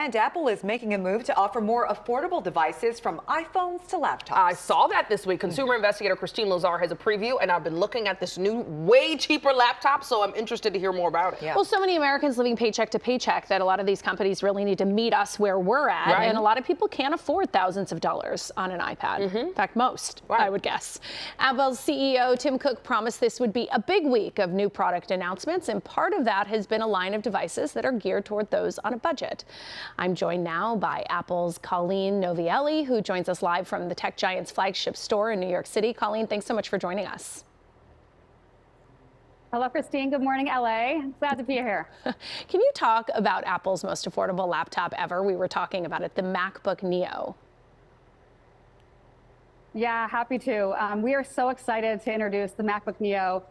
And Apple is making a move to offer more affordable devices from iPhones to laptops. I saw that this week. Consumer investigator Christine Lazar has a preview, and I've been looking at this new, way cheaper laptop, so I'm interested to hear more about it. Yeah. Well, so many Americans living paycheck to paycheck that a lot of these companies really need to meet us where we're at, right. and a lot of people can't afford thousands of dollars on an iPad. In fact, most, I would guess. Apple's CEO Tim Cook promised this would be a big week of new product announcements, and part of that has been a line of devices that are geared toward those on a budget. I'm joined now by Apple's Colleen Novielli, who joins us live from the tech giant's flagship store in New York City. Colleen, thanks so much for joining us. Hello, Christine. Good morning, LA. Glad to be here. Can you talk about Apple's most affordable laptop ever? We were talking about it, the MacBook Neo. Yeah, happy to. We are so excited to introduce the MacBook Neo.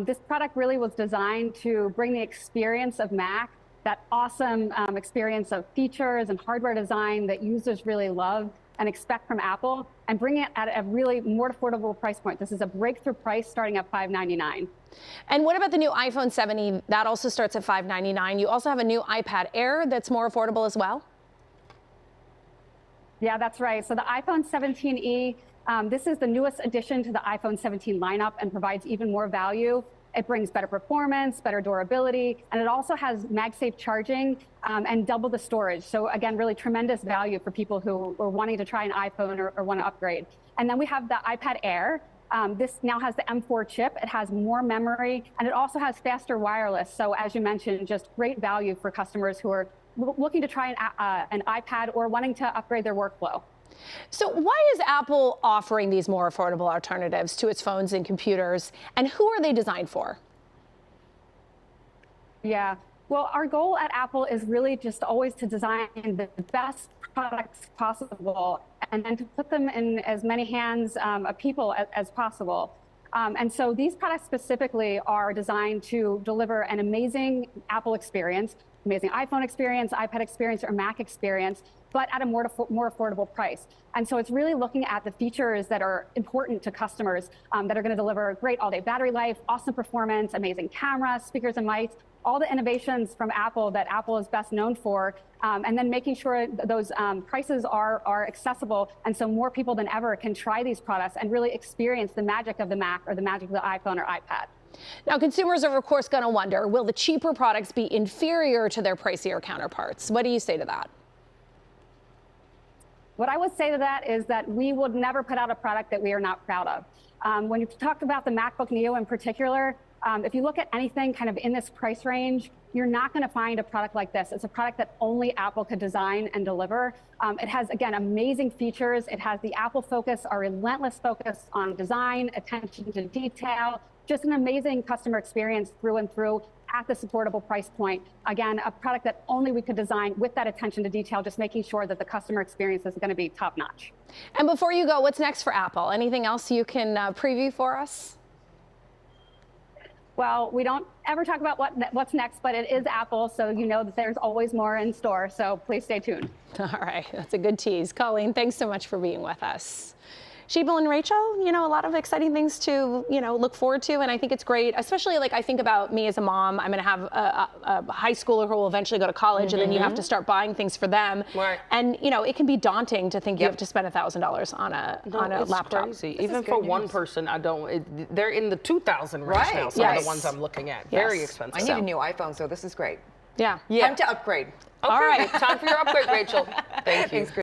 This product really was designed to bring the experience of Mac, that awesome experience of features and hardware design that users really love and expect from Apple, and bring it at a really more affordable price point. This is a breakthrough price starting at $599. And what about the new iPhone 7e? That also starts at $599. You also have a new iPad Air that's more affordable as well? Yeah, that's right. So the iPhone 17e, this is the newest addition to the iPhone 17 lineup and provides even more value. It brings better performance, better durability, and it also has MagSafe charging and double the storage. So again, really tremendous value for people who are wanting to try an iPhone or want to upgrade. And then we have the iPad Air. This now has the M4 chip. It has more memory, and it also has faster wireless. So as you mentioned, just great value for customers who are looking to try an iPad or wanting to upgrade their workflow. So why is Apple offering these more affordable alternatives to its phones and computers, and who are they designed for? Yeah, well, our goal at Apple is really just always to design the best products possible and then to put them in as many hands of people as possible. And so these products specifically are designed to deliver an amazing Apple experience, amazing iPhone experience, iPad experience, or Mac experience, but at a more affordable price. And so it's really looking at the features that are important to customers that are going to deliver great all-day battery life, awesome performance, amazing camera, speakers and mics, all the innovations from Apple that Apple is best known for, and then making sure those prices are accessible, and so more people than ever can try these products and really experience the magic of the Mac or the magic of the iPhone or iPad. Now, consumers are, of course, going to wonder, will the cheaper products be inferior to their pricier counterparts? What do you say to that? What I would say to that is that we would never put out a product that we are not proud of. When you talked about the MacBook Neo in particular, if you look at anything kind of in this price range, you're not going to find a product like this. It's a product that only Apple could design and deliver. It has, again, amazing features. It has the Apple focus, our relentless focus on design, attention to detail, just an amazing customer experience through and through at this affordable price point. Again, a product that only we could design with that attention to detail, just making sure that the customer experience is going to be top notch. And before you go, what's next for Apple? Anything else you can preview for us? Well, we don't ever talk about what's next, but it is Apple, so you know that there's always more in store, so please stay tuned. All right, that's a good tease. Colleen, thanks so much for being with us. Sheetal and Rachel, you know, a lot of exciting things to, look forward to. And I think it's great, especially like I think about me as a mom. I'm going to have a high schooler who will eventually go to college, and then you have to start buying things for them. Right. And, it can be daunting to think you have to spend $1,000 on a laptop. Crazy. Even for one person, they're in the 2,000 range now. Some of the ones I'm looking at. Very expensive. I need a new iPhone, so this is great. Yeah. Time to upgrade. Okay. All right. Time for your upgrade, Rachel. Thank you. Thanks,